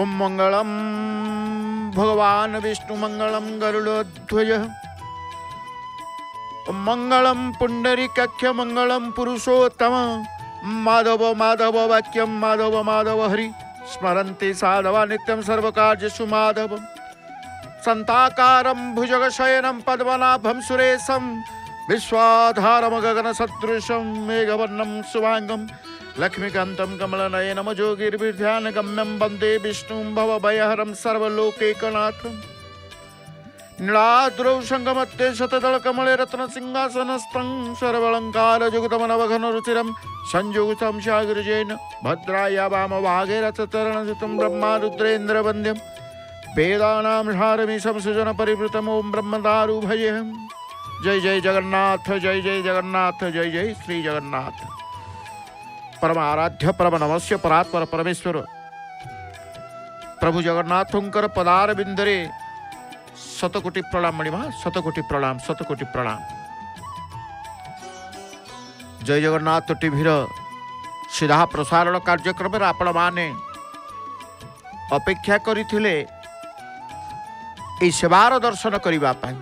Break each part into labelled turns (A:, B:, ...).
A: ओम मंगलम भगवान विष्णु मंगलम गरुड़ध्वज ओम मंगलम पुंडरीकाक्ष मंगलम पुरुषोत्तम माधव माधव वाक्यम माधव माधव हरि स्मरन्ति साधवा नित्यं सर्वकार्येषु माधवम् संताकारं भुजगशयनं पद्मनाभं सुरेशं विश्वाधारं गगनसदृशं मेघवर्णं शुभांगं लक्ष्मीकान्तं कमलनयनं जोगिर्विध्यानगम्यं वन्दे विष्णुं भवभयहरं सर्वलोकैकनाथं नीलाद्रौ संगमत्ते शतदलकमले रत्नसिंहासनस्थं सर्वालङ्कारयुक्तमनवघनरुचिरं संयुक्तं सागरजेन भद्राय वामभागे रथचरणयुतं ब्रह्मारुद्रेन्द्रवन्द्यं वेदानां हारमीशं सुजन परिवृतम् ओं ब्रह्मदारु भजेऽहम्। जय जय जगन्नाथ जय जय जगन्नाथ जय जय श्री जगन्नाथ। परम आराध्य परम नमस्य परात्पर परमेश्वर प्रभु जगन्नाथंकर पदार बिंदरे शतकोटी प्रणाम मणिमा शतकोटी प्रणाम। जय जगन्नाथ टीवीर सीधा प्रसारण कार्यक्रम आपण माने अपेक्षा करथिले ए सेवार दर्शन करिबा पाई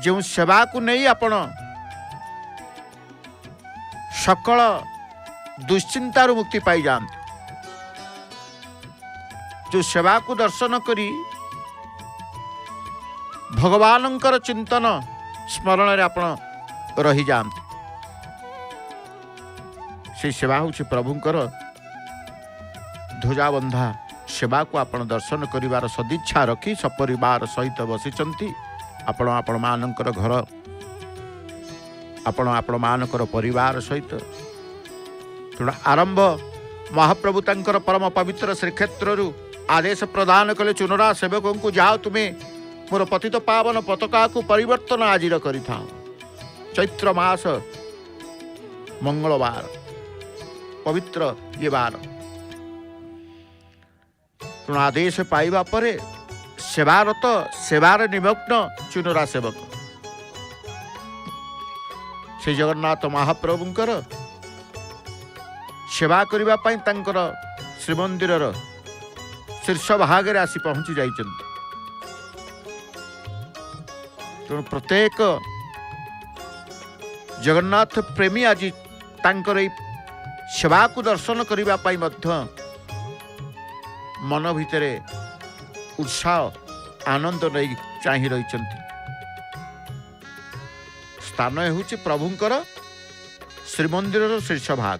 A: जो सेवा को नहीं आपण सकल दुश्चिंतार मुक्ति पाई जाते जो सेवा को दर्शन करी भगवानंकर चिंतन स्मरण रे आपण रही जाते से सेवा हूँ प्रभुंकर ध्वजाबंधा सेवा को आपण दर्शन करिवार सदिच्छा रखी सपरिवार सहित बसिचंती आपण आपण मानकर घर आपण आपण मानकर परिवार सहित तेणु आरंभ महाप्रभु तांकर परम पवित्र श्रीक्षेत्र आदेश प्रदान कले चुनरा सेवकों को जाओ तुम्हें मोर पतित पावन पताका को परिवर्तन आज करिथा चैत्र मास मंगलवार पवित्र ये बार तेणु आदेश पाइबा परे सेवारत सेवार निमग्न चुनरा सेवक श्री जगन्नाथ महाप्रभुंकर सेवा करबा पई तांकर श्रीमंदिरर शीर्ष भागे आसी पहुंची जाइछन्ति। तेणु प्रत्येक जगन्नाथ प्रेमी आज तांकर ए सेवा को दर्शन करबा पई मध्य मन भितरे उत्साह आनंद नहीं चाहि रही। स्थान होची प्रभुंकर श्रीमंदिर शीर्ष भाग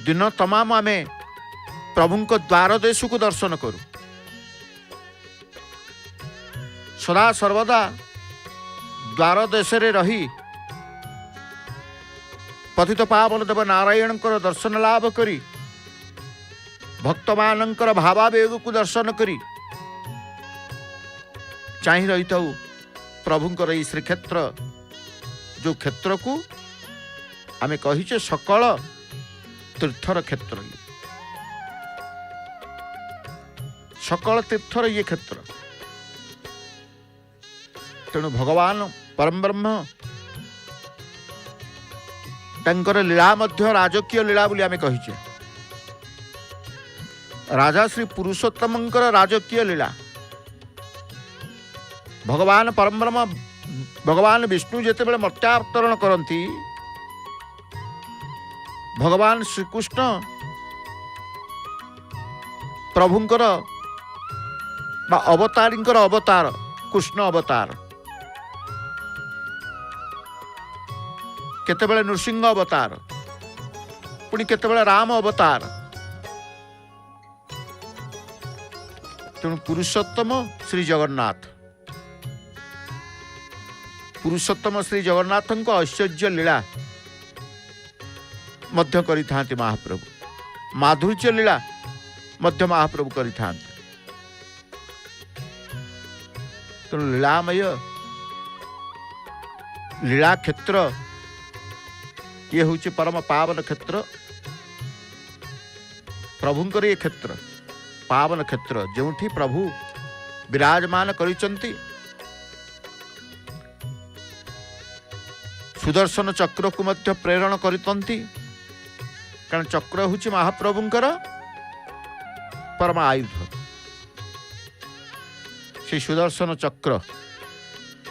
A: दिन तमाम आमे प्रभुंक द्वार देश को दर्शन करू सदा सर्वदा द्वार देश रे रही पतित पावन देव नारायण दर्शन लाभ करी भक्त मानकर भावावेग को दर्शन करी चाहि रही था प्रभुंकर ई श्रीक्षेत्र जो क्षेत्र को आमे कहिचे सकल तीर्थर क्षेत्र सकल तीर्थर ये क्षेत्र तेणु भगवान परम ब्रह्म तांकर लीला मध्य राजकीय लीला बोली आमे कहिचे राजा श्री पुरुषोत्तमंकर राजकीय लीला भगवान परम ब्रह्म भगवान विष्णु जेते बेले मर्त्यावतरण करती भगवान श्रीकृष्ण प्रभुंकर बा अवतारींकर अवतार कृष्ण अवतार केतेबेले नृसिंह अवतार पुणी केतेबेले राम अवतार तेणु पुरुषोत्तम श्री जगन्नाथ पुरुषोत्तम श्री जगन्नाथ ऐश्वर्य लीला मध्य करिथांति महाप्रभु माधुर्य लीला मध्य महाप्रभु करिथांति तेणु लीलामय लीला क्षेत्र ये हूँ परम पावन क्षेत्र प्रभुंकर ये क्षेत्र पावन क्षेत्र जोठी प्रभु विराजमान करिचंती सुदर्शन चक्र को मध्य प्रेरण करितंती कारण चक्र हूँ महाप्रभुंकर परम आयुध से सुदर्शन चक्र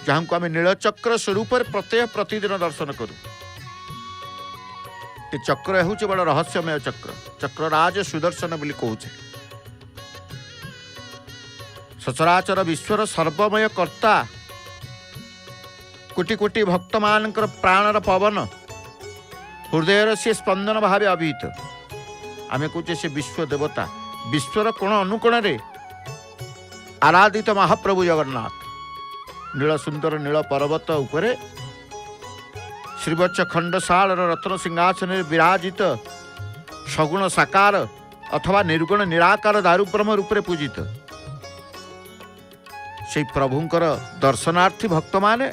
A: जहाँ को आम नीलचक्र स्वरूप प्रत्यय प्रतिदिन दर्शन करूँ। ये चक्र हूँ बड़ रहस्यमय चक्र चक्रराज सुदर्शन बोली कहूचे। सचराचर विश्वर सर्वमय कर्ता कोटि कोटि भक्त मान प्राणर पवन हृदय से स्पंदन भाव अभिहित। आम कहे से विश्व देवता विश्वर कोण अनुकोण रे आराधित महाप्रभु जगन्नाथ नील सुंदर नील पर्वत उपरे श्रीवत्स खंडशाल रत्न सिंहासन विराजित सगुण साकार अथवा निर्गुण निराकार दारुब्रह्म रूपे पूजित से प्रभुंकर दर्शनार्थी भक्त माने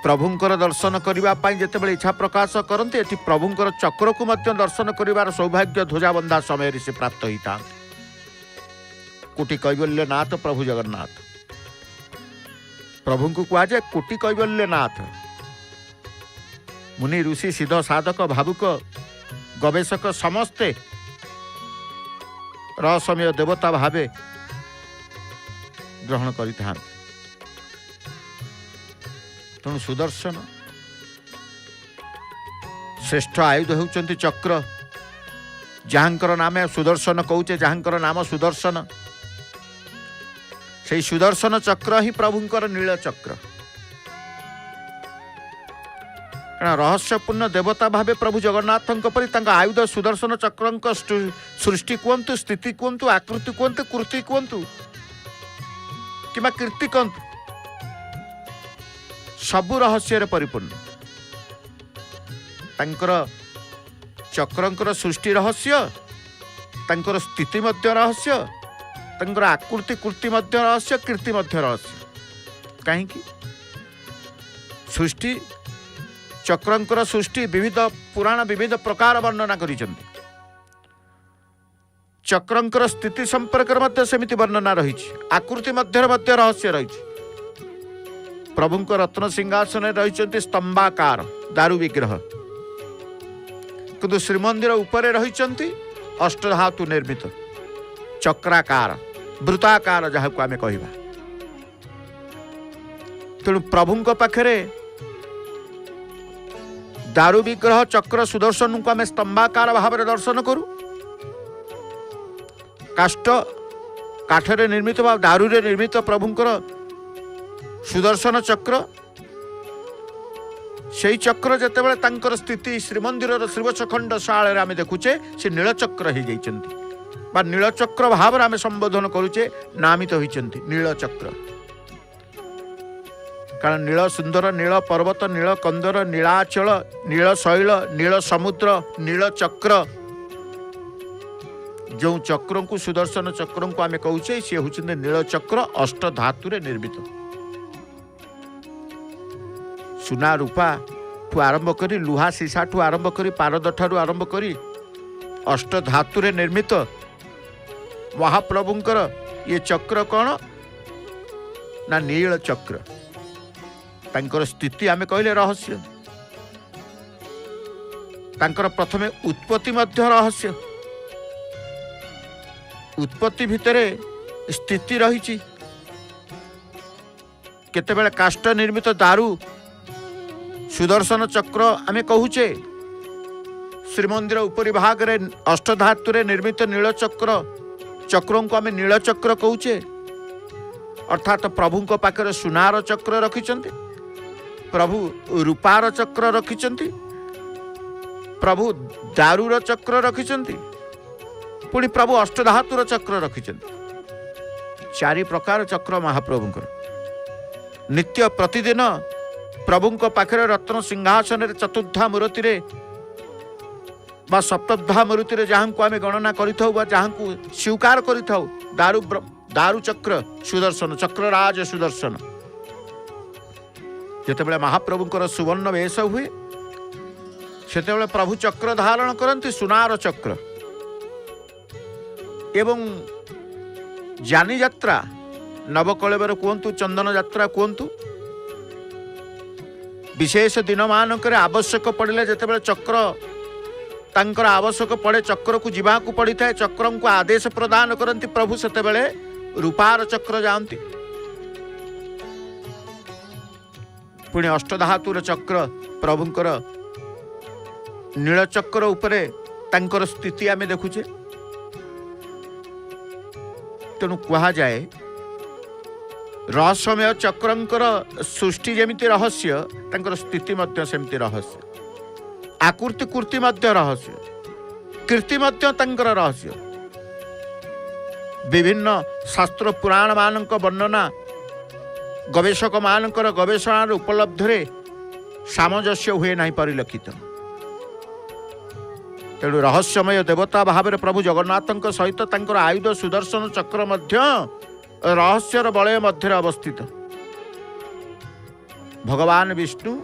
A: प्रभुंकर दर्शन करने जितेबाला इच्छा प्रकाश करते एटी प्रभुंकर चक्र को मध्य दर्शन करिवार सौभाग्य ध्वजाबंधा समय से प्राप्त होता। कोटि कैवल्यनाथ प्रभु जगन्नाथ प्रभु को कहुए कोटि कैवल्यनाथ मुनि ऋषि सिद्ध साधक भावुक गवेषक समस्ते रहस्यमय देवता भावे ग्रहण करिथां। तेणु सुदर्शन श्रेष्ठ आयुध होउचंती चक्र जहाँकर नाम सुदर्शन कहूचे जहाँकर नाम सुदर्शन से सुदर्शन चक्र ही प्रभुंकर नील चक्र रहस्यपूर्ण देवता भावे प्रभु जगन्नाथ परी आयुध सुदर्शन चक्र सृष्टि कहतु स्थिति कहतु आकृति कहतु कृति कहतु कि कीर्ति कहतु सबु रहस्य परिपूर्ण। तांकर चक्रंकर सृष्टि रहस्य तांकर स्थिति मध्य रहस्य तांकर आकृति कृति मध्य रहस्य कीर्ति मध्य रहस्य। कहीं सृष्टि चक्रंकर सृष्टि विविध पुराण विविध प्रकार वर्णना करिसेंती। चक्रंकर स्थिति संपर्क मध्य सेमिति वर्णना रही आकृति मध्य रहस्य रही। प्रभुंक रत्न सिंहासन रही स्तंभाकार दारु विग्रह किंतु श्रीमंदिर उपरे रही अष्टधातु निर्मित चक्राकार वृत्ताकार जहाँ को आम कह। तेणु प्रभुंक पाखरे दारु विग्रह चक्र सुदर्शन को आम स्तंभाकार भाव में दर्शन करूँ। काष्ठ काठरे निर्मित बा दारू रे निर्मित प्रभुंकर सुदर्शन चक्र से चक्र जितेबाला तांकर स्थिति श्रीमंदिर श्रीवत्स खंडशाल आम देखुचे से नीलचक्र हो जाइछन्ति नीलचक्र भाव आम संबोधन करुचे नामित होइछन्ति नीलचक्र। कारण नील सुंदर नील पर्वत नील कंदर नीलाचल नील शैल नील समुद्र नील चक्र जो चक्र को सुदर्शन चक्र को आम कहूचे सी होउछन्ति नील चक्र अष्ट धातु निर्मित सुना रूपा ठू आरंभ करी लुहा सीसा ठू आरंभ करी पारद ठारू आरंभ करी अष्ट धातु निर्मित महाप्रभुंकर ये चक्र कौन ना नील चक्र। तांकर स्थिति आमे कहले रहस्य तांकर प्रथमे उत्पत्ति मध्य रहस्य उत्पत्ति भितरे स्थिति रही केतेबेले काष्ठ निर्मित दारू सुदर्शन चक्र आमे कहूचे श्रीमंदिर उपरी भाग रे अष्टधातु निर्मित नीलचक्र चक्रों को आमे नीलचक्र कहूचे अर्थात प्रभु को पाखरे सुनार चक्र रखिछन्ति प्रभु रूपार चक्र रखिछन्ति प्रभु दारूर चक्र रखिछन्ति पुणी प्रभु अष्टधातुर चक्र रखिछन्ति। चारि प्रकार चक्र महाप्रभुंकर नित्य प्रतिदिन प्रभुंक पाखरे रत्न सिंहासन चतुर्धा मूर्ति रे बा सप्तधा मूर्ति रे जहाँ को आम गणना करिथाउ बा जहाँ को स्वीकार करिथाउ दारू चक्र सुदर्शन चक्रराज सुदर्शन जेतेबेले महाप्रभुंकर सुवर्ण वेश हुए सेतेबेले प्रभु चक्र धारण करती सुनार चक्र एवं जानी यात्रा नवकलेवर कहतु चंदन यात्रा कहतु विशेष दिन मानक आवश्यक पड़े जितेबाला चक्र तांकर आवश्यक पड़े चक्र को जीवा को पड़ी था चक्र को आदेश प्रदान करती प्रभु से रूपार चक्र जाती पुणी अष्टधातुर चक्र प्रभुंकर नीलचक्र उपरे तांकर स्थिति आमे देखुचे तेणु कहा जाए रहस्यमय चक्रंकर सृष्टि जेमिति रहस्य तांकर स्थिति मध्य सेमिति रहस्य आकृति कृति मध्य रहस्य कीर्ति मध्य तांकर रहस्य विभिन्न शास्त्र पुराण मानक वर्णना गवेषक मानकर गवेषणार उपलब्धि सामंजस्य हुए नहीं परिलक्षित तेणु रहस्यमय देवता भाव प्रभु जगन्नाथ सहित तांकर आयुध सुदर्शन चक्र मध्य रहस्यर बलय मध्य अवस्थित भगवान विष्णु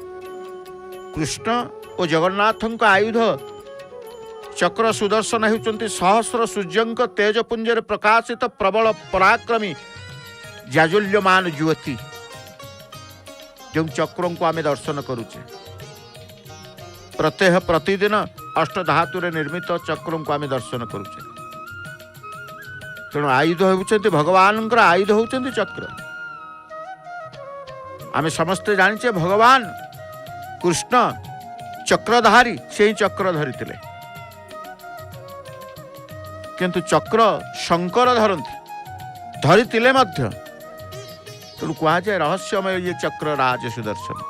A: कृष्ण और जगन्नाथ आयुध चक्र सुदर्शन होती सहस्र सूर्य तेजपुंजर प्रकाशित प्रबल पराक्रमी जाजुल्यमान ज्योति जो चक्रों को आम दर्शन करुचे प्रत्यह प्रतिदिन अष्टधातुरे निर्मित चक्रों को आम दर्शन करुचे तेणु आयुध होती भगवान आयुध होती चक्र आम समस्ते जाने भगवान कृष्ण चक्रधारी से ही चक्र धरी किंतु चक्र शंकर धरती धरी मध्य तेणु कह जाए रहस्यमय ये चक्र राज सुदर्शन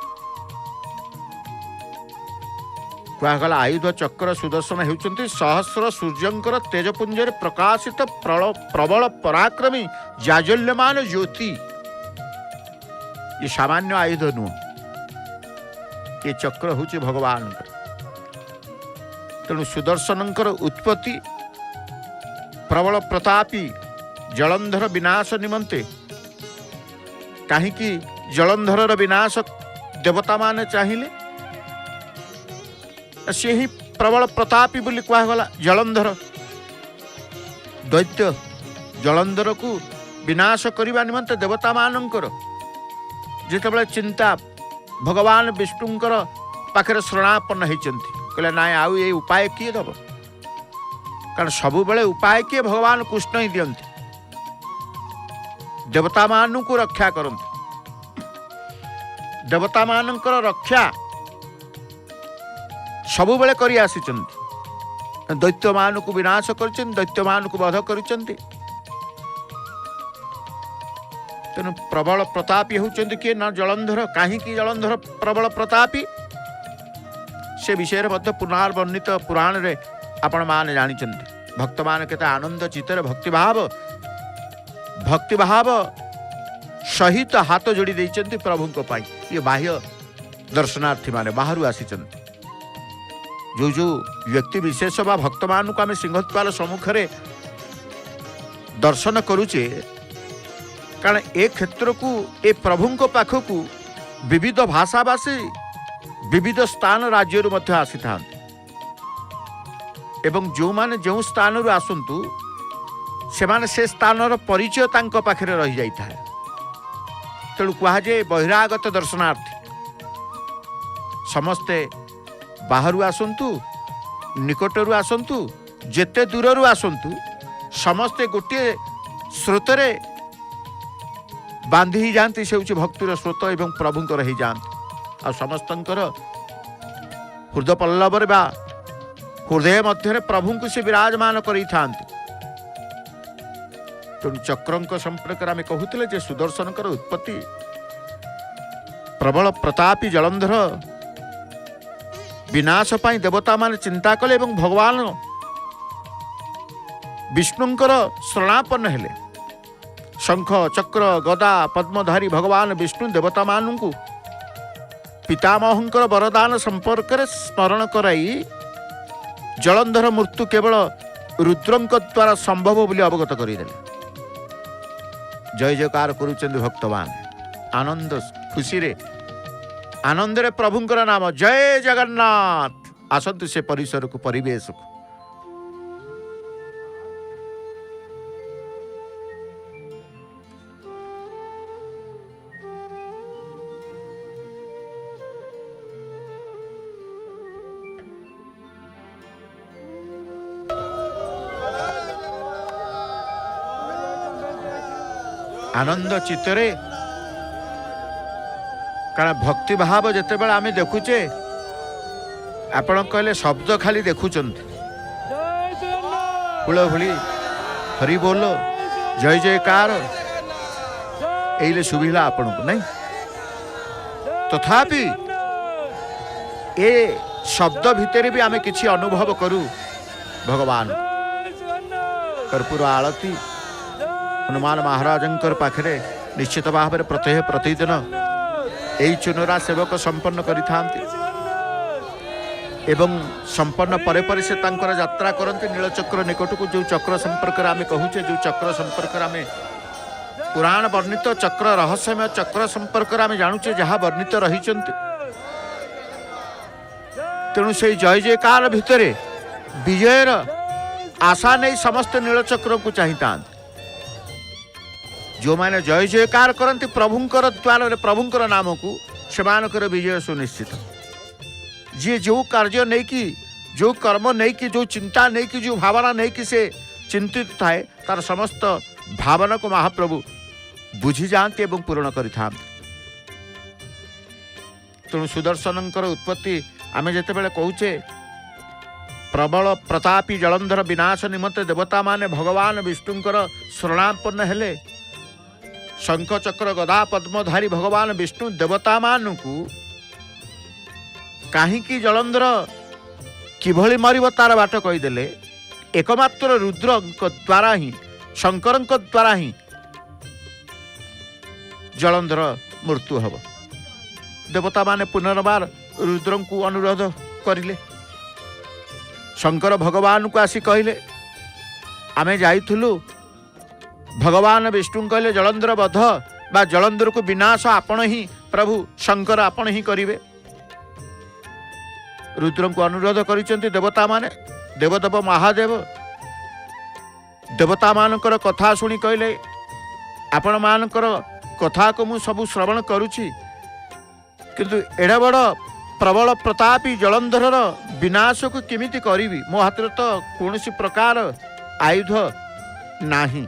A: कहगला आयुध चक्र सुदर्शन होती सहस्र सूर्यंकर तेजपुंजर प्रकाशित प्रबल पराक्रमी जाज्वल्यमान ज्योति ये सामान्य आयुध नुह ये चक्र हूँ भगवान तेणु सुदर्शन उत्पत्ति प्रबल प्रतापी जलंधर विनाश निमंते कहीं जलंधर विनाश देवता माने चाहिए से ही प्रबल प्रतापी बोली कहगला जलंधर दैत्य जलंधर को विनाश करने निमंते देवता मानकर जितेबाला चिंता भगवान विष्णुंकर पाखे शरणापन्न होती कहले ना आउ ये उपाय किए दब कारण सबु बेले उपाय किए भगवान कृष्ण ही दियंती देवता मान को रक्षा करते देवता मानकर रक्षा सबु बेले करी आसीचंती दैत्य मान को विनाश कर दैत्य मान को वध कर तेणु प्रबल प्रतापी होती किए ना जलंधर कहीं जलंधर प्रबल प्रतापी से विषय मध्य पुनर्वर्णित पुराण रे आपण मान जानी भक्त मान केते आनंद चित्तर भक्तिभाव सहित हाथ जोड़ी देइचंती प्रभु को पाई ये बाह्य दर्शनार्थी माने बाहर आसी जो जो व्यक्ति विशेष बा भक्त मान को आम सिंहद्वार सम्मुखें दर्शन करुचे कारण ए क्षेत्र को ए प्रभु को पाखक विविध भाषाभाषी विविध स्थान राज्य मध्य आसी था एवं जो माने जो स्थान रु आसंतु से माने से स्थान परिचय तांको पाखे रही जाता है तेणु कहुए बहिरागत दर्शनार्थी समस्ते बाहर आसंतु निकटरू आसंतु जेते दूररू आसंतु समस्ते गोटे स्रोतरे बांधी ही जाती से भक्तिर स्रोत एवं प्रभुंकर ही जाती आ समस्तंकर हृदय पल्लवर बा हृदय मध्य प्रभु को से विराजमान करी थांती तेणु चक्र संपर्क आम कहते सुदर्शन उत्पत्ति प्रबल प्रतापी जलंधर विनाश पाई देवता मान चिंता कले एवं भगवान विष्णुंकर शरणापन्न हेले शंख चक्र गदा पद्मधारी भगवान विष्णु देवता मान को पितामहंकर वरदान संपर्क स्मरण कराई जलंधर मृत्यु केवल रुद्रंक द्वारा संभव बोली अवगत करदेले जय जयकार करुचंद भक्तवान आनंद खुशी रे आनंद रे प्रभुंकर नाम जय जगन्नाथ आसतु से परिसर को परिवेश को आनंद चित्तरे कारण भक्ति भाव जिते बड़े आम देखुचे आपण कहले शब्द खाली देखुंत हुलहुली हरि बोल जय जयकार एइले सुविला आपण को नहीं तथापि ए शब्द भितर भी आमे किछि अनुभव करू भगवान कर्पूर आळती हनुमान महाराजंकर पाखरे निश्चित भाव में प्रत्यह प्रतिदिन यही चुनरा सेवक संपन्न करिथांती एवं संपन्न परे परे से तांकर यात्रा करते नीलचक्र निकट को जो चक्र संपर्क आम कहूचे जो चक्र संपर्क आम पुराण वर्णित चक्र रहस्यमय चक्र संपर्क आम जानूचे जहाँ वर्णित रही तेणु से जय जयकार भितर विजयर आशा नहीं समस्त नीलचक्र को चाहिए जो मैंने जय जयकार करती प्रभुंकर द्वार प्रभुंकर नाम को से विजय सुनिश्चित जी जो कार्य नहीं कि जो कर्म नहीं कि जो चिंता नहीं कि जो भावना नहीं कि से चिंतित थाए तार समस्त भावना को महाप्रभु बुझी जाते एवं पूर्ण करिथा तेणु सुदर्शनंकर उत्पत्ति आम जिते बड़े कहूचे प्रबल प्रतापी जलंधर विनाश निमंते देवता माने भगवान विष्णुंकर शरणापन्न हेले शंख चक्र गदा पद्मधारी भगवान विष्णु देवता मानू कहीं जलंधर किभली मरिब तार बाट कहीदेले एकमात्र रुद्र द्वारा ही शंकर द्वारा ही जलंधर मृत्यु हब देवता माने पुनर्बार रुद्र को अनुरोध करिले शंकर भगवान को आसी कहले आमे जाइथुलु भगवान विष्णु कहले जलंधर वध बा जलंधर को विनाश आपण ही प्रभु शंकर आपण ही करिवे रुद्र को अनुरोध करिसेंती देवता माने देवदेव महादेव देवता मानकर कथा शुणी कहले आपण मानकर कथा को मु सबु श्रवण करुछि किंतु एडा बड़ प्रबल प्रतापी जलंधर विनाश को किमिति करिवि मो हाथ तो कौन प्रकार आयुध नाही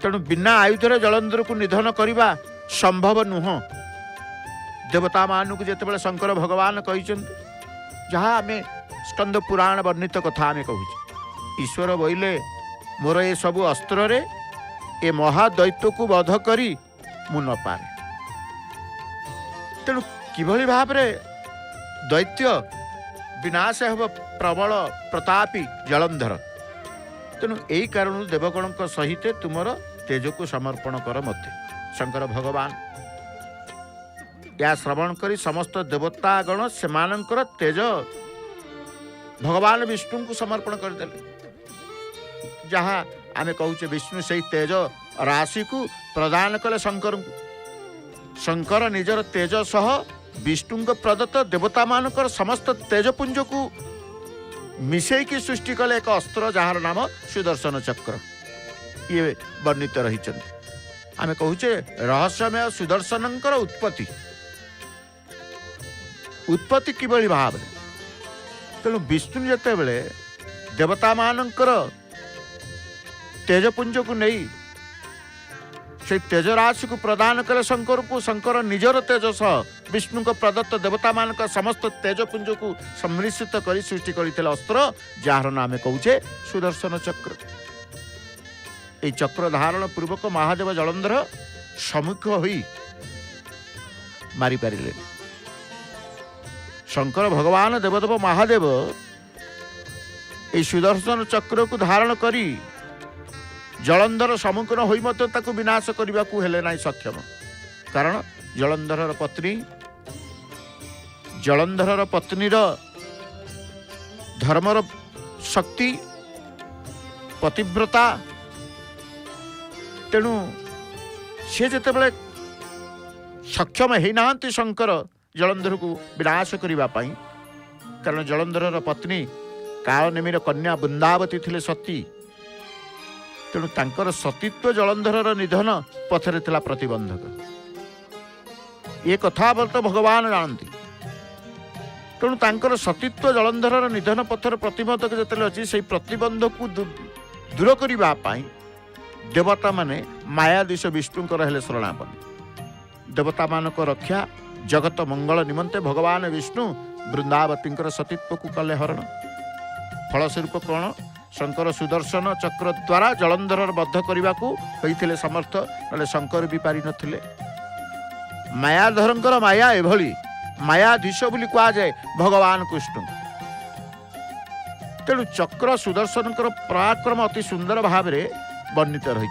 A: तेणु बिना आयुधर जलंधर को निधन करने संभव नुह देवता मानू को जिते शंकर भगवान कही जहाँ आम स्कंद पुराण वर्णित कथा आम कहूँ ईश्वर बोले मोर ये सबु अस्त्र रे ए महादैत्य को वध करी मु न पारे तेणु किभली भाव रे दैत्य विनाश हेब प्रबल प्रतापी जलंधर तेणु यही कारण देवगण सहित तुमर तेज को समर्पण कर मते शंकर भगवान या श्रवण करी समस्त देवतागण से तेज भगवान विष्णु को समर्पण करदे जहाँ आम कहूचे विष्णु से तेज राशि को प्रदान कले शंकर को शंकर निजर तेज सह विष्णु को प्रदत्त देवता मानकर समस्त तेजपुंज को मिसेकी सृष्टि कले एक अस्त्र जार नाम सुदर्शन चक्र ये वर्णित रही आम कहूचे रहस्यमय सुदर्शनंकर उत्पत्ति किभली भाव तेणु विष्णु जिते बड़े देवता मानकर तेजपुंज को नहीं से तेज राशि को प्रदान करे शंकर को शंकर निजर तेज सह विष्णु को प्रदत्त देवता मान समस्त तेजपुंज को सम्मिश्रित कर सृष्टि करते अस्त्र जार नाम कहूचे सुदर्शन चक्र ये चक्र धारण पूर्वक महादेव जलंधर सम्मुख होई मारी पारिले शंकर भगवान देवदेव महादेव ये सुदर्शन चक्र को धारण करी जलंधर सम्मुखीन होई मते ताकू विनाश करने को हेले नहीं सक्षम कारण जलंधर पत्नीर धर्मर शक्ति पतिव्रता तेणु सी जिते बड़े सक्षम होना शंकर जलंधर को विनाश करने कारण जलंधर पत्नी कालनेमीर कन्या वृंदावती थिले सती तेणु तांकर सतीत्व जलंधर निधन पथरे थिला प्रतिबंधक ये कथा तो भगवान जानती तेणु तांकर सतीत्व जलंधर निधन पथर प्रतिबंधक जिते अच्छी से प्रतिबंधक को दूर करने देवता माने मायाधीश विष्णुंकर हेले शरणापन्न। देवता मानक रक्षा जगत मंगल निमंते भगवान विष्णु वृंदावतींकर सतीत्व को कले हरण। फलस्वरूप कौन शंकर सुदर्शन चक्र द्वारा जलंधर बद्ध करने को होइथिले समर्थ, नले शंकर भी पारि नथिले। मायाधरंकर माया एभली मायाधीश बोली कहा जाए भगवान कृष्ण। तेणु चक्र सुदर्शन पराक्रम अति सुंदर भाव में वर्णित रही।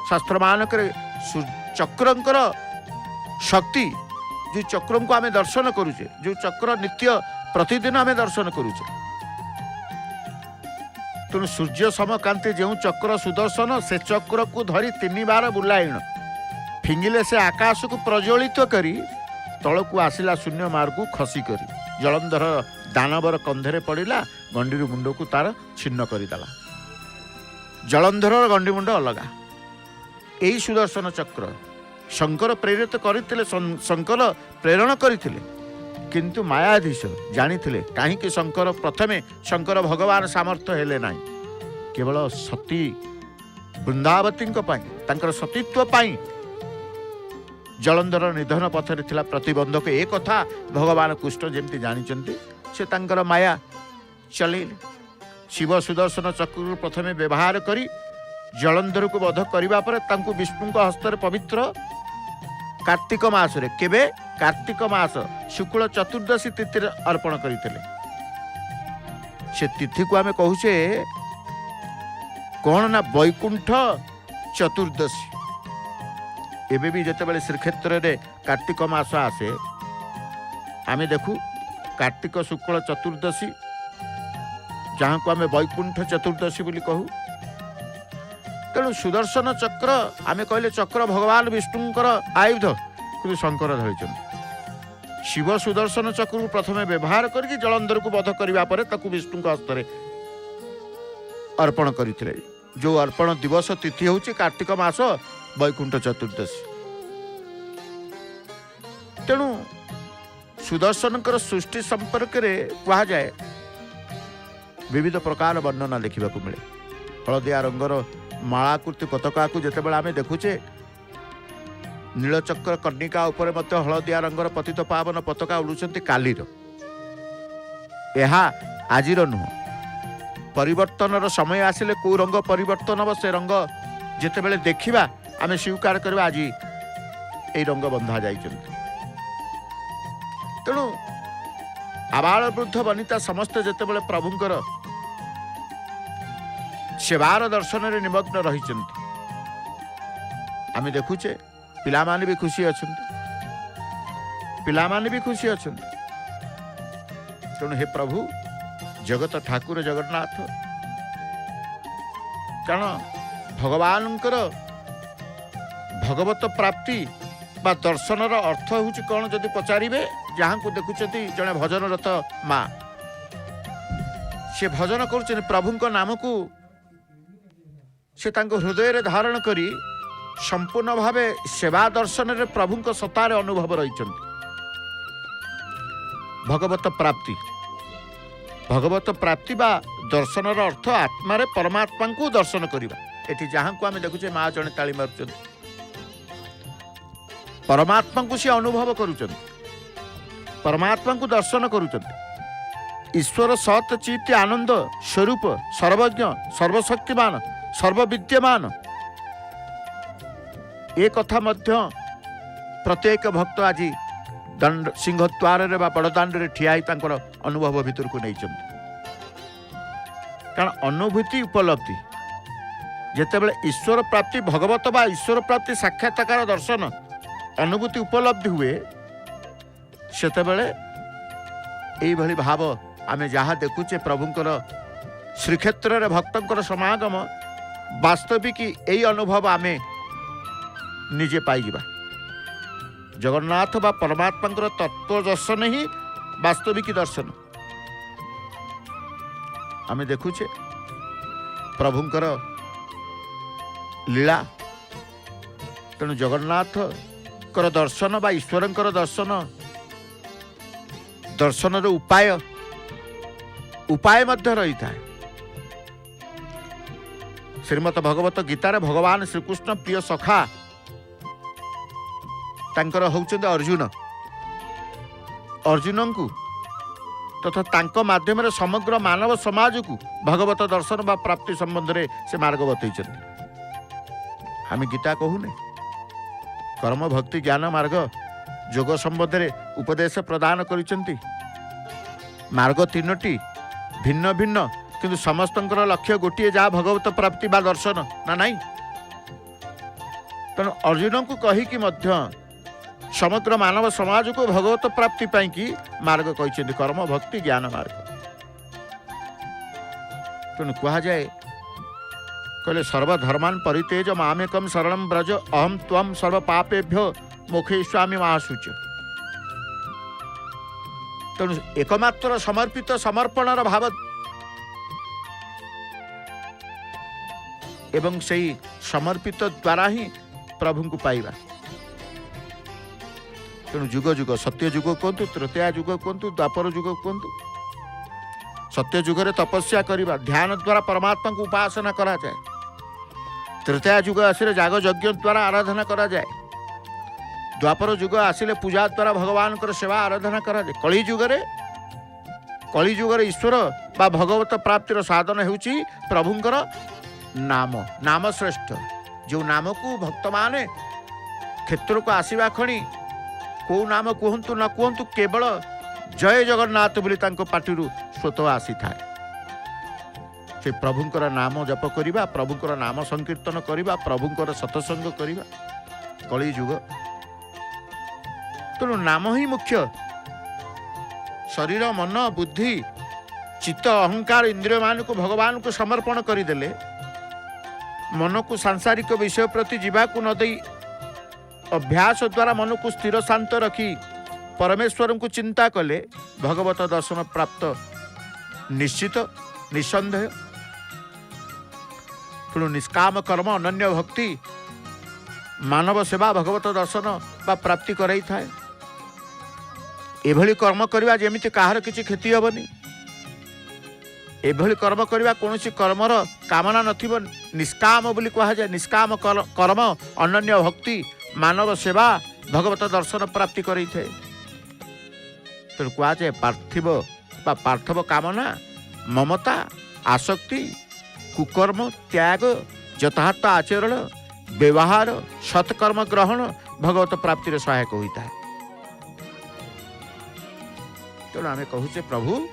A: शास्त्र मानक चक्रंकर शक्ति, जो चक्र को आम दर्शन करुचे, जो चक्र नित्य प्रतिदिन आम दर्शन करुचे। तेणु सूर्य समकांति जो चक्र सुदर्शन से चक्र को धरी 3 बार बुलाइण फिंगिले से आकाश को प्रज्वलित करी तल को आसिला शून्य मार्ग को खसी करी जलंधर दानवर कंधे पड़ा गंडीर मुंड को तार छिन्न करदेला। जलंधर गंडी मुंड अलगा। यही सुदर्शन चक्र शंकर प्रेरित करते, शंकर प्रेरण करते, किंतु मायाधीश जानी कहीं शंकर प्रथमे शंकर भगवान सामर्थ्य हेले ना केवल सती वृंदावती सतीत्व पाई जलंधर निधन पथरे थिला प्रतिबंधक। एक कथा भगवान कृष्ण जमती जानी से तांकर माया चल शिव सुदर्शन चक्र प्रथमे व्यवहार करी जलंधर को वध करने पर विष्णु हस्तर पवित्र कार्तिक मास रे केबे कार्तिक मास शुक्ल चतुर्दशी तिथि अर्पण करते। से तिथि को आम कहूचे कौन ना वैकुंठ चतुर्दशी। एबे भी जितेबाला श्रीक्षेत्र में कार्तिक मास आसे आम देखू कार्तिक शुक्ल चतुर्दशी जहाँ को आम वैकुंठ चतुर्दशी बोली कहू। तेणु सुदर्शन चक्र आम कहले चक्र भगवान विष्णुंकर आयुध कि शंकर धरी। शिव सुदर्शन चक्र को प्रथमे व्यवहार करके जलंधर को वध करने पर विष्णु हस्तर अर्पण करते। जो अर्पण दिवस तिथि हूँ कार्तिक मास वैकुंठ चतुर्दशी। तेणु सुदर्शन सृष्टि संपर्क में कहा जाए विविध प्रकार वर्णना देखा मिले। हलदिया रंगर मालाकृति पताका को जितेबाला आम देखुचे नीलचक्र कर्णिका उपर हलदिया रंगर पतित पावन पताका उड़ुंट कालीर। यह आजिर नुह, परिवर्तन समय आसिले कौ रंग परिवर्तन हम से रंग जितेबाला देखा आम स्वीकार करवा आज यही रंग बंधा जा। तेणु आबाल वृद्ध वनिता समस्ते जितेबाला प्रभुंकर सेवार दर्शन में निमग्न रही। आम देखुचे पिला माने भी खुशी अच्छा, पिला माने भी खुशी अच्छा। तेणु हे प्रभु जगत ठाकुर जगन्नाथ, कारण भगवानंकर भगवत प्राप्ति बा दर्शनर अर्थ हूँ कौन जदि पचारे जहाँ को देखुं जड़े भजनरत माँ से भजन कर प्रभु नाम को से हृदय रे धारण करी संपूर्ण भावे सेवा दर्शन रे प्रभु सत्तार अनुभव रही। भगवत प्राप्ति, भगवत प्राप्ति बा दर्शनर अर्थ आत्मा रे परमात्मा को दर्शन करवा। एठी जहाँ को आम देखुचे माँ जड़े ताली मारुचंती, परमात्मा को सी अनुभव करुचंती, परमात्मा को दर्शन करुचंती। ईश्वर सत चित्त आनंद स्वरूप सर्वज्ञ सर्वशक्तिमान सर्वविद्यमान एक कथा मध्य प्रत्येक भक्त आज दंड सिंहद्वार रे बा बड़दाण्ड रे ठिया अनुभव भीतर को नहीं। कारण अनुभूति उपलब्धि जितेबाला ईश्वर प्राप्ति भगवत बा ईश्वर प्राप्ति साक्षात्कार दर्शन अनुभूति उपलब्धि हुए सेतेबेले एई भली भाव आमे जहाँ देखुचे प्रभुंकर श्रीक्षेत्र रे भक्तंकर समागम वास्तविक यही अनुभव आमे निजे पाइबा। जगन्नाथ बा परमात्मा तत्व दर्शन ही वास्तविक दर्शन आमे देखुचे प्रभुंकर लीला। तेणु जगन्नाथ कर दर्शन बा ईश्वरंकर दर्शन दर्शन उपाय उपाय मध्य रही था। श्रीमद भगवत गीतार भगवान श्रीकृष्ण प्रिय सखा तांकर होउछन्ते अर्जुन। अर्जुन को तथा तांक माध्यम समग्र मानव समाज को भगवत दर्शन बा प्राप्ति संबंध में से मार्ग बतई। आम गीता कहूने कर्म भक्ति ज्ञान मार्ग जोग संबंध में उपदेश प्रदान करिसेंती। मार्ग तीनोटी भिन्न भिन्न किंतु समस्तंकर लक्ष्य गोटे जहाँ भगवत प्राप्ति बा दर्शन ना नहीं। तेणु अर्जुन को कहीकि मध्य समग्र मानव समाज को भगवत प्राप्ति पाई की मार्ग कहते कर्म भक्ति ज्ञान मार्ग। तेणु कह जाए कहले सर्वधर्मान परितेज मामेकम शरणं ब्रज अहम त्वं सर्व पापेभ्यो मोक्षयिष्यामि मा शुच। तेणु एकमात्र समर्पित समर्पणर भाव एवं सही समर्पित द्वारा ही प्रभु को पाइबा। तेणु जुग जुग सत्य युग कहतु त्रेता युग कहतु द्वापर युग कहतु सत्य युगरे तपस्या करवा ध्यान द्वारा परमात्मा को उपासना करा जाए। त्रेता युग आसिले जाग यज्ञ द्वारा आराधना करा जाए। द्वापर युग आसिले पूजा द्वारा भगवान सेवा आराधना करा जाए। कली युगरे ईश्वर बा भगवत प्राप्तिर साधन हेउची प्रभुंकर नाम। नाम श्रेष्ठ जो नाम को भक्त माने क्षेत्र को आसवा खणी को नाम कहतु न कहतु केवल जय जगन्नाथ बोली पार्टी स्रोत आसी थाए। से प्रभुंकर नाम जप करिबा प्रभुंकर नाम संकीर्तन करिबा प्रभुंकर सत्संग करिबा कली युग। तेणु नाम ही मुख्य। शरीर मन बुद्धि चित्त अहंकार इंद्रिय मान को भगवान को समर्पण करदेले मन को सांसारिक विषय प्रति जीवाकू न दई अभ्यास द्वारा मन को स्थिर शांत रखी परमेश्वर को चिंता कले भगवत दर्शन प्राप्त निश्चित निसंदेह। तेणु निष्काम कर्म अनन्य भक्ति मानव सेवा भगवत दर्शन बा प्राप्ति कराई थाए। एभली कर्म करवा जेमिति काहर किछि क्षति हेबनी। एभली कर्म करवा कौनसी कर्मर कामना नथिब निष्काम बोली कहा जाए। निष्काम कर्म अनन्य भक्ति मानव सेवा भगवत दर्शन प्राप्ति करें। तेणु कह जाए पार्थिव बा पार्थव कामना ममता आसक्ति कुकर्म त्याग यथार्थ आचरण व्यवहार सत्कर्म ग्रहण भगवत प्राप्ति सहायक होता है। तेणु आम कहूचे प्रभु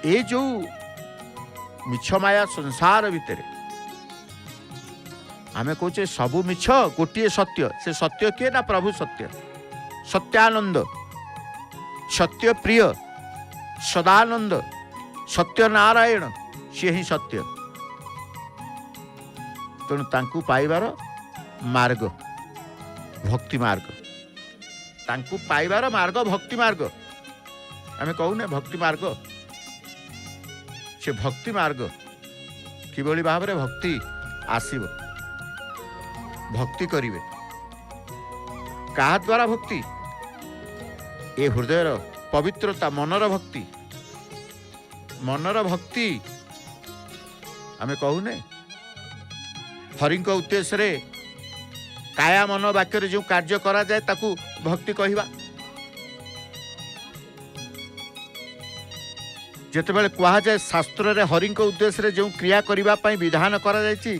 A: ये जो मिछ माया संसार भितर आमे कहचे सबु मिछ गोटे सत्य। से सत्य किए ना प्रभु सत्य सत्यानंद सत्य प्रिय सदानंद सत्य नारायण सी ही सत्य। तेणु तांकु पाइबार मार्ग भक्ति मार्ग तांकु पाइबार मार्ग भक्ति मार्ग आमे कहूने भक्ति मार्ग। से भक्ति मार्ग किभली भाव में भक्ति आसीब भक्ति करिवे कहा द्वारा भक्ति ए हृदयर पवित्रता मनर भक्ति आमे कहूने हरिंक उद्देश्य रे काया मन वाक्य जो कार्य करा जाए ताकू भक्ति कहवा। जेतेबेले कहा जाए शास्त्र रे हरिंक उद्देश्य रे जो क्रिया करिबा पई विधान करा जायछि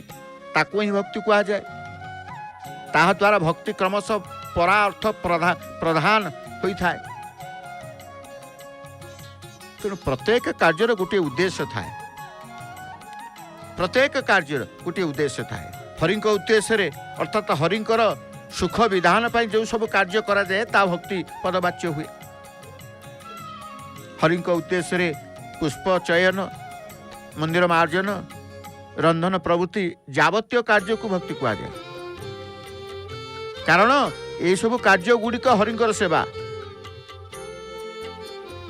A: ताकू ही भक्ति कहा जाए। ताहा द्वारा भक्ति क्रमशः परा अर्थ प्रधान होता है। तेणु प्रत्येक कार्यर गोटे उद्देश्य थाए। प्रत्येक कार्यर गोटे उद्देश्य थाए। हरिंक उद्देश्य रे अर्थात हरिंकर सुख विधान पाई जो सब कार्य करा जाए ता भक्ति पदवाच्य हुए। हरिंक उद्देश्य रे पुष्प चयन मंदिर मार्जन रंधन प्रवृत्ति जावतीय कार्य को भक्ति कहा जाए। कारण ये सब कार्य गुड़िक हरिंकर सेवा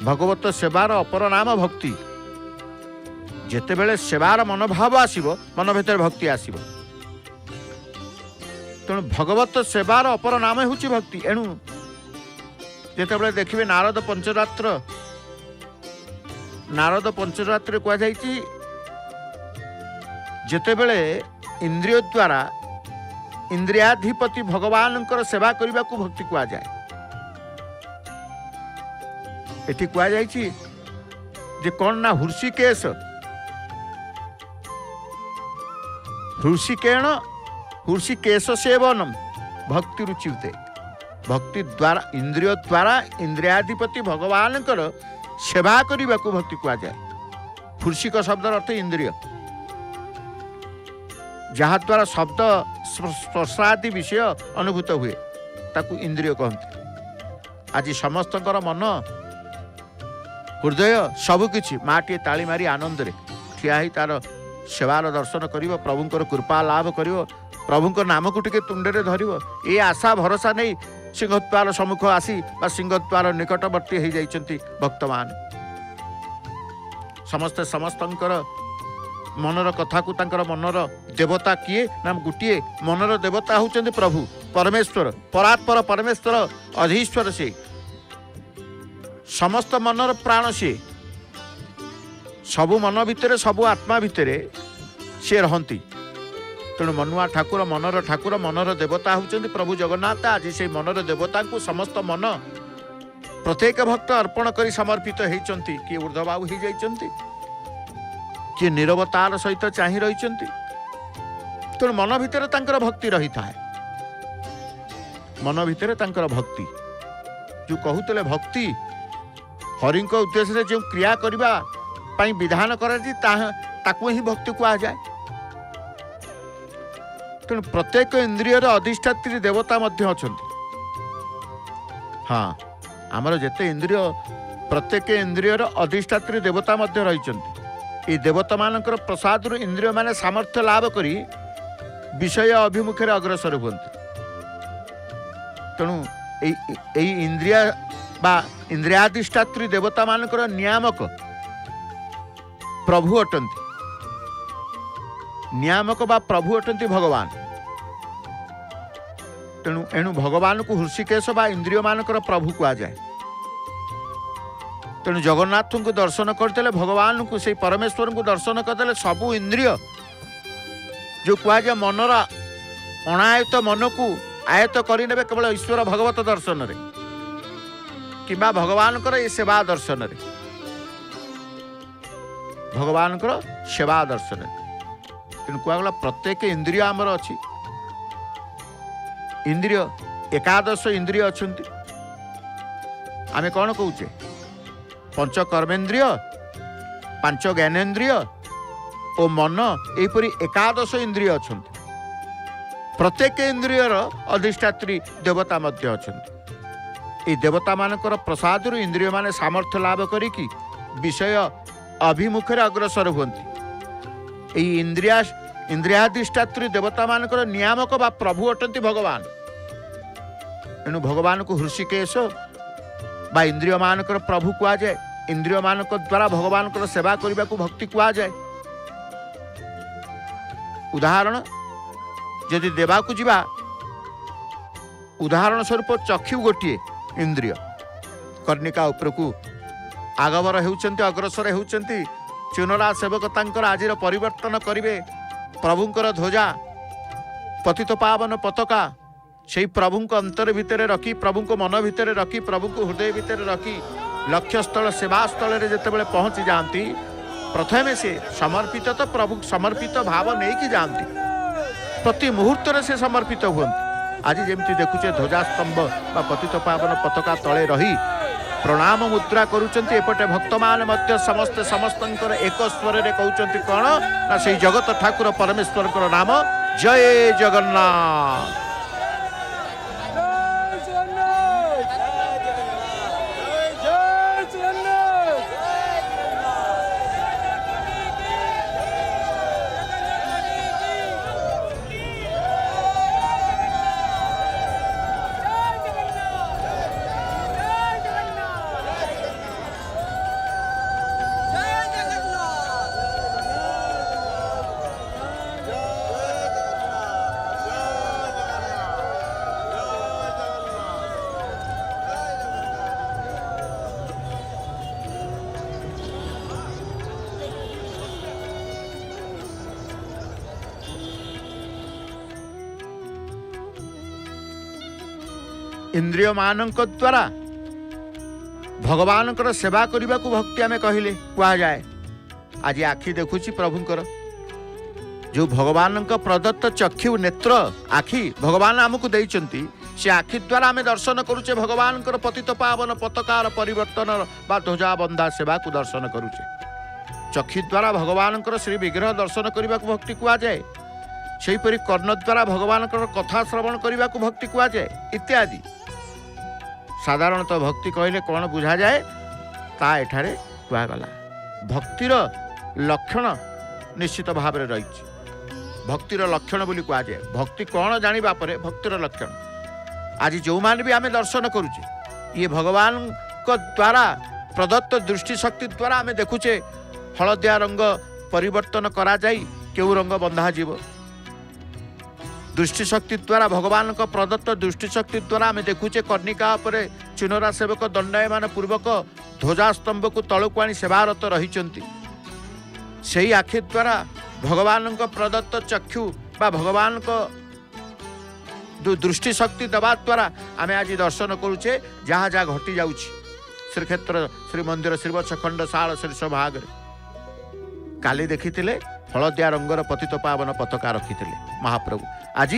A: भगवत सेवार अपर नाम भक्ति। जेतेबेले सेवार मनोभाव आसीबो मन भीतर भक्ति आसीबो। तेणु भगवत सेवार अपर नाम होची भक्ति। एणु जेतेबेले देखिबे नारद पंचरात्र कह जाइछि ଯେତେବେଳେ ଇନ୍ଦ୍ରିୟ ଦ୍ୱାରା ଇନ୍ଦ୍ରିୟାଧିପତି ଭଗବାନଙ୍କର ସେବା କରିବାକୁ ଭକ୍ତି କୁହାଯାଏ। ଏଠି କୁହାଯାଇଛି ଯେ କ'ଣ ନା ହୃଷିକେଶ ହୃଷିକେଣ ହୃଷିକେଶ ସେବନମ ଭକ୍ତି ରୁଚିତେ। ଭକ୍ତି ଦ୍ୱାରା ଇନ୍ଦ୍ରିୟ ଦ୍ୱାରା ଇନ୍ଦ୍ରିୟାଧିପତି ଭଗବାନଙ୍କର ସେବା କରିବାକୁ ଭକ୍ତି କୁହାଯାଏ। ହୃଷିକ ଶବ୍ଦର ଅର୍ଥ ଇନ୍ଦ୍ରିୟ, ଯାହାଦ୍ୱାରା ଶବ୍ଦ ସ୍ପର୍ଶାଦି ବିଷୟ ଅନୁଭୂତ ହୁଏ ତାକୁ ଇନ୍ଦ୍ରିୟ କହନ୍ତି। ଆଜି ସମସ୍ତଙ୍କର ମନ ହୃଦୟ ସବୁକିଛି ମାଟିଏ ତାଳି ମାରି ଆନନ୍ଦରେ ଠିଆ ହେଇ ତାର ସେବାର ଦର୍ଶନ କରିବ, ପ୍ରଭୁଙ୍କର କୃପା ଲାଭ କରିବ, ପ୍ରଭୁଙ୍କ ନାମକୁ ଟିକେ ତୁଣ୍ଡରେ ଧରିବ, ଏ ଆଶା ଭରସା ନେଇ ସିଂହଦ୍ୱାର ସମ୍ମୁଖ ଆସି ବା ସିଂହଦ୍ୱାର ନିକଟବର୍ତ୍ତୀ ହେଇଯାଇଛନ୍ତି ଭକ୍ତମାନେ। ସମସ୍ତେ ସମସ୍ତଙ୍କର ମନର କଥାକୁ ତାଙ୍କର ମନର ଦେବତା କିଏ ନା ଗୋଟିଏ ମନର ଦେବତା ହେଉଛନ୍ତି ପ୍ରଭୁ ପରମେଶ୍ୱର, ପରାତ୍ପର ପରମେଶ୍ୱର ଅଧୀଶ୍ୱର। ସେ ସମସ୍ତ ମନର ପ୍ରାଣ, ସିଏ ସବୁ ମନ ଭିତରେ ସବୁ ଆତ୍ମା ଭିତରେ ସିଏ ରହନ୍ତି। ତେଣୁ ମନୁଆ ଠାକୁର, ମନର ଠାକୁର, ମନର ଦେବତା ହେଉଛନ୍ତି ପ୍ରଭୁ ଜଗନ୍ନାଥ। ଆଜି ସେଇ ମନର ଦେବତାଙ୍କୁ ସମସ୍ତ ମନ ପ୍ରତ୍ୟେକ ଭକ୍ତ ଅର୍ପଣ କରି ସମର୍ପିତ ହେଇଛନ୍ତି। କିଏ ଉର୍ଦ୍ଧବାହୁ ହେଇଯାଇଛନ୍ତି, କିଏ ନିରବତାର ସହିତ ଚାହିଁ ରହିଛନ୍ତି। ତେଣୁ ମନ ଭିତରେ ତାଙ୍କର ଭକ୍ତି ରହିଥାଏ। ମନ ଭିତରେ ତାଙ୍କର ଭକ୍ତି, ଯେଉଁ କହୁଥିଲେ ଭକ୍ତି ହରିଙ୍କ ଉଦ୍ଦେଶ୍ୟରେ ଯେଉଁ କ୍ରିୟା କରିବା ପାଇଁ ବିଧାନ କରାଯାଇଛି ତାକୁ ହିଁ ଭକ୍ତି କୁହାଯାଏ। ତେଣୁ ପ୍ରତ୍ୟେକ ଇନ୍ଦ୍ରିୟର ଅଧିଷ୍ଠାତ୍ରୀ ଦେବତା ମଧ୍ୟ ଅଛନ୍ତି। ହଁ, ଆମର ଯେତେ ଇନ୍ଦ୍ରିୟ ପ୍ରତ୍ୟେକ ଇନ୍ଦ୍ରିୟର ଅଧିଷ୍ଠାତ୍ରୀ ଦେବତା ମଧ୍ୟ ରହିଛନ୍ତି। এই ଦେବତାମାନଙ୍କର ପ୍ରସାଦରୁ ଇନ୍ଦ୍ରିୟମାନେ ସାମର୍ଥ୍ୟ ଲାଭ କରି ବିଷୟ ଅଭିମୁଖରେ ଅଗ୍ରସର ହୁଅନ୍ତି। ତେଣୁ ଏଇ ଇନ୍ଦ୍ରିୟ ବା ଇନ୍ଦ୍ରିୟାଧିଷ୍ଠାତ୍ରୀ ଦେବତାମାନଙ୍କର ନିୟାମକ ପ୍ରଭୁ ଅଟନ୍ତି। ନିୟାମକ ବା ପ୍ରଭୁ ଅଟନ୍ତି ଭଗବାନ। ଏଣୁ ଭଗବାନଙ୍କୁ ହୃଷିକେଶ ବା ଇନ୍ଦ୍ରିୟମାନଙ୍କର ପ୍ରଭୁ କୁହାଯାଏ। ତେଣୁ ଜଗନ୍ନାଥଙ୍କୁ ଦର୍ଶନ କରିଦେଲେ, ଭଗବାନଙ୍କୁ ସେଇ ପରମେଶ୍ୱରଙ୍କୁ ଦର୍ଶନ କରିଦେଲେ ସବୁ ଇନ୍ଦ୍ରିୟ ଯେଉଁ କୁହାଯାଏ ମନର ଅଣାୟତ ମନକୁ ଆୟତ କରିନେବେ କେବଳ ଈଶ୍ୱର ଭଗବତ ଦର୍ଶନରେ କିମ୍ବା ଭଗବାନଙ୍କର ଏ ସେବା ଦର୍ଶନରେ, ଭଗବାନଙ୍କର ସେବା ଦର୍ଶନରେ। ତେଣୁ କୁହାଗଲା ପ୍ରତ୍ୟେକ ଇନ୍ଦ୍ରିୟ ଆମର ଅଛି। ଇନ୍ଦ୍ରିୟ ଏକାଦଶ ଇନ୍ଦ୍ରିୟ ଅଛନ୍ତି। ଆମେ କ'ଣ କହୁଛେ? ପଞ୍ଚ କର୍ମେନ୍ଦ୍ରିୟ, ପାଞ୍ଚ ଜ୍ଞାନେନ୍ଦ୍ରିୟ ଓ ମନ, ଏହିପରି ଏକାଦଶ ଇନ୍ଦ୍ରିୟ ଅଛନ୍ତି। ପ୍ରତ୍ୟେକ ଇନ୍ଦ୍ରିୟର ଅଧିଷ୍ଠାତ୍ରୀ ଦେବତା ମଧ୍ୟ ଅଛନ୍ତି। ଏହି ଦେବତାମାନଙ୍କର ପ୍ରସାଦରୁ ଇନ୍ଦ୍ରିୟମାନେ ସାମର୍ଥ୍ୟ ଲାଭ କରିକି ବିଷୟ ଅଭିମୁଖରେ ଅଗ୍ରସର ହୁଅନ୍ତି। ଏହି ଇନ୍ଦ୍ରିୟାଧିଷ୍ଠାତ୍ରୀ ଦେବତାମାନଙ୍କର ନିୟାମକ ବା ପ୍ରଭୁ ଅଟନ୍ତି ଭଗବାନ। ଏଣୁ ଭଗବାନଙ୍କୁ ହୃଷିକେଶ ବା ଇନ୍ଦ୍ରିୟମାନଙ୍କର ପ୍ରଭୁ କୁହାଯାଏ। ଇନ୍ଦ୍ରିୟମାନଙ୍କ ଦ୍ୱାରା ଭଗବାନଙ୍କର ସେବା କରିବାକୁ ଭକ୍ତି କୁହାଯାଏ। ଉଦାହରଣ ଯଦି ଦେବାକୁ ଯିବା, ଉଦାହରଣ ସ୍ୱରୂପ ଚକ୍ଷୁ ଗୋଟିଏ ଇନ୍ଦ୍ରିୟ। କର୍ଣ୍ଣିକା ଉପରକୁ ଆଗବର ହେଉଛନ୍ତି, ଅଗ୍ରସର ହେଉଛନ୍ତି। ଚୁନରା ସେବକ ତାଙ୍କର ଆଜିର ପରିବର୍ତ୍ତନ କରିବେ। ପ୍ରଭୁଙ୍କର ଧ୍ୱଜା, ପତିତ ପାବନ ପତାକା সেই প্রভুঙ্ক অন্তর ভিতরে রখি, প্রভুঙ্ক মন ভিতরে রখি, প্রভুঙ্ক হৃদয় ভিতরে রখি লক্ষ্যস্থল সেবাস্থলের যেতবে পৌঁছি যাতে প্রথমে সে সমর্পিত তো প্রভু সমর্পিত ভাব নেইকি যাতে প্রতি মুহূর্তরে সে সমর্পিত হুঁতি। আজ যেমতি দেখুছে ধ্বজাস্তম্ভ বা পতিত পাবন পতাকা তলে রহি প্রণাম মুদ্রা করুচন্তি, এপটে ভক্তମାନେ ମଧ୍ୟ ସମସ୍ତେ ସମସ୍ତଙ୍କର ଏକ ସ୍ୱରରେ କହୁଛନ୍ତି କ'ଣ ନା ସେଇ ଜଗତ ଠାକୁର ପରମେଶ୍ୱରଙ୍କର ନାମ ଜୟ ଜଗନ୍ନାଥ। इंद्रिय मानक द्वारा भगवान सेवा करने को भक्ति आम कहले कह जाए। आज आखि देखुची प्रभुंकर जो भगवान प्रदत्त चक्षु नेत्र आखि भगवान आमको देइचंती से आखि द्वारा आम दर्शन करुचे भगवान पतित पावन पताकार परिवर्तन बा ध्वजा बंधा सेवा को दर्शन करुचे। चक्षु द्वारा भगवान श्री विग्रह दर्शन करने को भक्ति कह जाए। सेहीपरि कर्ण द्वारा भगवान कथा श्रवण करने को भक्ति कह जाए इत्यादि। साधारणतः भक्ति कहले कौन बुझा जाए ता एठारे कहगला। भक्तिर लक्षण निश्चित भाव में रही। भक्तिर लक्षण बोली कह जाए। भक्ति कौन जानिबा परे भक्तिर लक्षण। आज जो मान भी आम दर्शन करुचे ये भगवान को द्वारा प्रदत्त दृष्टि शक्ति द्वारा आम देखुचे हलदिया रंग परिवर्तन करा जाई केउ रंग बंधा जीव। दृष्टि शक्ति द्वारा भगवान को प्रदत्त दृष्टि शक्ति द्वारा आम देखुचे कर्णिका उपरे चुनरा सेवक दंडायमान पूर्वक ध्वजा स्तंभ को तलक आनी सेवारत रही। से आखि द्वारा भगवान को प्रदत्त चक्षु बा भगवान को दृष्टि शक्ति दबा द्वारा आम आज दर्शन करुचे जहाँ जहाँ घटी जाउछि। श्रीक्षेत्र श्रीमंदिर श्रीवत्स खंड शाल शीर्ष भाग काली देखी हलदिया रंगर पतित पावन पताका रखी महाप्रभु। आज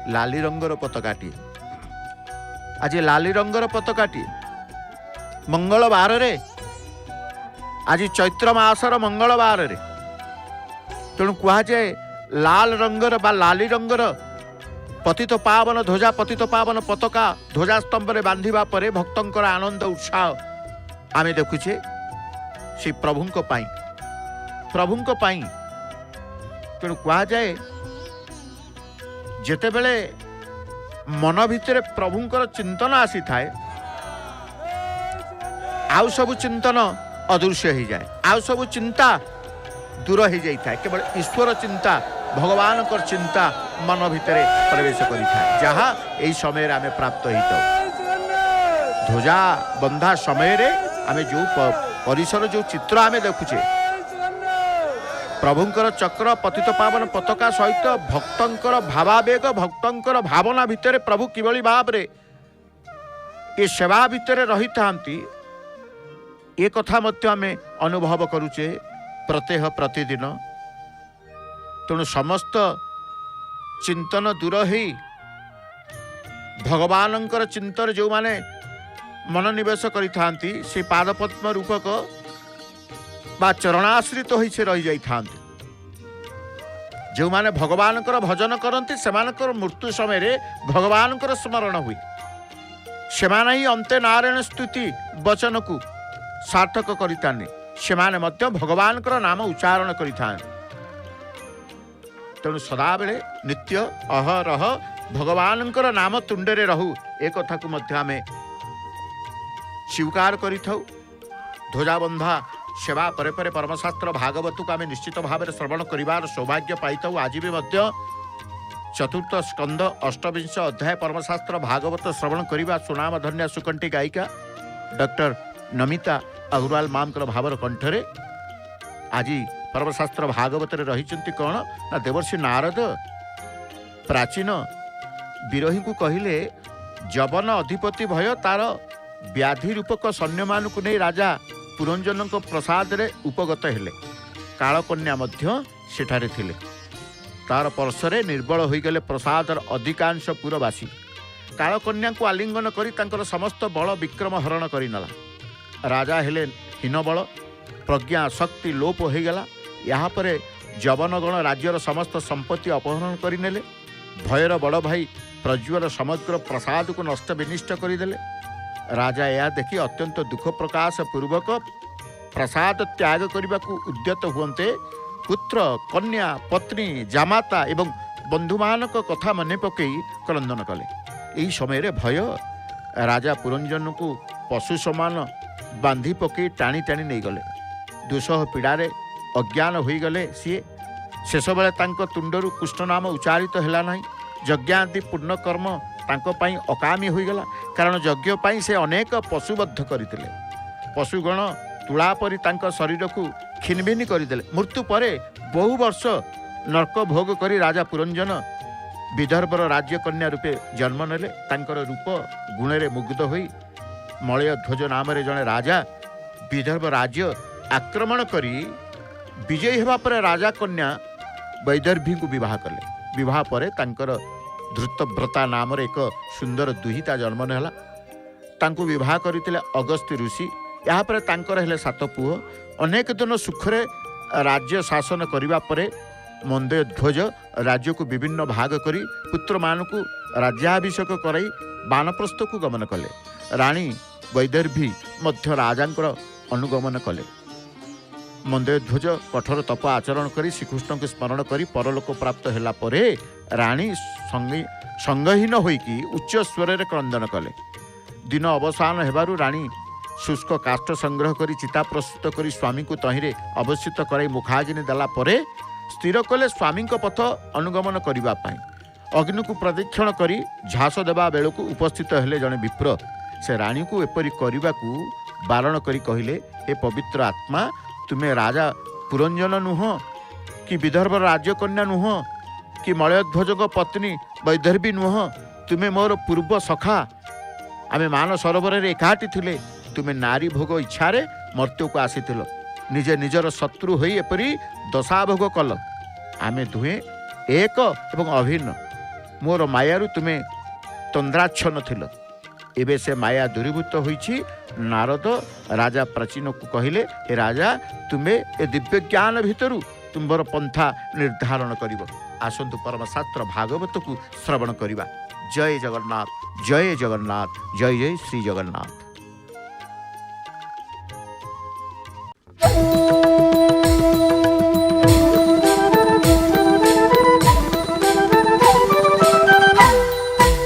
A: लाली रंगर पताकाटी आज लाली रंगर पताकाटी मंगलवार रे आज चैत्र मासर मंगलवार रे तेणु कह जाए लाल रंगर बा लाली रंगर पतित पावन ध्वजा पतित पावन पताका ध्वजा स्तंभ में बांधिबा परे भक्तंकर आनंद उत्साह आमे देखुचे से प्रभुंक पाई। तेणु कह जाए जेते बेले मन भितर प्रभुंकर चिंतन आसी थाए आउ सब चिंतन अदृश्य हो जाए। आउ सब चिंता दूर हो जाए। केवल ईश्वर चिंता भगवान कर चिंता मन भितर प्रवेश करी थाए जहाँ यही समय आमे प्राप्त होता। ध्वजा बंधा समय रे आमे जो परिसर जो चित्र आमे देखुचे प्रभुंकर चक्र पतित पावन पताका सहित भक्तंकर भावावेग भक्तंकर भावना भितर प्रभु किभली भाव रे ये सेवा भितर रही थांती ये कथा मध्य आमे अनुभव करुचे प्रत्यह प्रतिदिन। तेणु समस्त चिंतन दूर ही भगवानंकर चिंतन जो माने मनोनिवेश करि थांती से पादपद्म रूपक बा चरणाश्रित हो रही जाई। जो माने भगवान भजन करती से मृत्यु समय रे भगवान स्मरण हुए से ही अंते नारायण स्तुति वचन को सार्थक करिताने से भगवान नाम उच्चारण करिथां। तेणु सदा बेले नित्य अहरह भगवान नाम तुंडे रहू एक कथा को मध्य आमे स्वीकार करिथौ। ध्वजा बंधा सेवा परे परे परमशास्त्र भागवत को आम निश्चित भाव में श्रवण करिवार सौभाग्य पाइथौ। आज भी मध्य चतुर्थ स्कंद अष्टविंश अध्याय परमशास्त्र भागवत श्रवण करवा सुनाम धन्या सुकंठी गायिका डॉक्टर नमिता अग्रवाल मामकर भावर कंठरे आज परमशास्त्र भागवत रही कौन ना देवर्षि नारद प्राचीन विरोही को कहले जवन अधिपति भय तार व्याधि रूपक सैन्य मान को नहीं राजा पुरंजन प्रसाद रे उपगत हेले। कालकन्या मध्य सेठारे थिले तार परशरे निर्बल होईगले प्रसादर अधिकांश पुरवासी। कालकन्या को आलिंगन करी तांकर समस्त बल विक्रम हरण करिनला। राजा हेले हीनबल प्रज्ञा शक्ति लोप होईगला। यहाँ पर जवनगण राज्यर समस्त संपत्ति अपहरण करिनेले। भयर बड़ भाई प्रज्वल समग्र प्रसाद को नष्ट विनिष्ट करदेले। राजा यह देखि अत्यंत दुख प्रकाश पूर्वक प्रसाद त्याग करने को उद्यत हुए पुत्र कन्या पत्नी जामाता एवं बंधुमानक कथा मन पकई क्रंदन कले। यही समय भय राजा पुरंजन को पशु समान बांधी पकई टाणी टाणी नहीं गले। दुसह पीड़ारे अज्ञान हो गले। सी शेष बेले तुंडरू कृष्ण नाम उच्चारित है ना। यज्ञादि पुण्य कर्म तांको अकामी होईगला। कारण यज्ञ पाई से अनेक पशुबद्ध करते। पशुगण तुला परी तांको शरीर को खिनभिन करदे। मृत्यु परे बहु वर्ष नरक भोग करी राजा पुरंजन विदर्भर राज्य कन्या रूपे जन्म नेले। तांकर रूप गुण मुग्ध होई मलय ध्वज नाम जड़े राजा विदर्भ राज्य आक्रमण करी विजयी हेबा पर राजा कन्या वैदर्भी को विवाह कले। विवाह पर तांकर धृतव्रता नाम एक सुंदर दुहिता जन्म नेला। तांको विवाह करथिले अगस्त्य ऋषि। या पर तांकर हेले 7 पुओ। अनेक दिन सुखरे राज्य शासन करिबा परे मंदय ध्वज राज्य को विभिन्न भाग करी पुत्र मान को राज्याभिषेक कराई बानप्रस्थ को गमन कले। रानी वैदर्भी मध्य राजांकर अनुगमन कले। मंदय ध्वज कठोर तप आचरण करी श्रीकृष्ण को स्मरण करी परलोक प्राप्त होला परे रानी संगहीन होइकी उच्च स्वर क्रंदन कले। दिन अवसान हेबारु रानी शुष्क काष्ठ संग्रह करी चिता प्रस्तुत करी स्वामी को तहिरे अवस्थित कराई मुखाग्नि देला परे स्थिर कले स्वामी पथ अनुगमन करने। अग्नि को प्रदक्षिण करी झास देवा बेलू उपस्थित हेले जड़े विप्र। से रानी को एपरी करने को बारण करी कहिले, हे पवित्र आत्मा, तुम्हें राजा पुरंजन नुह कि विदर्भ राज्य कन्या नुह कि मलयध्वज पत्नी वैदर्भी नुह, तुम्हें मोर पूर्व सखा। आमे मान सरोवर एकाठी थिले। तुम्हें नारी भोग इच्छा मर्त्य को आसीथिल। निजे निजर शत्रु होई एपरी दशा भोग कल। आमे दुहे एक एवं अभिन्न। मोर मायारू तुम्हें तंद्राच्छन्न थिल। एबे से माया दूरीभूत होईछि। नारद राजा प्राचीन को कहिले, हे राजा, तुम्हें ए दिव्य ज्ञान भितरु तुम्बर पंथा निर्धारण करिब। आसंतु परमशास्त्र भागवत को श्रवण करिबा। जय जगन्नाथ, जय जगन्नाथ, जय जय श्री जगन्नाथ।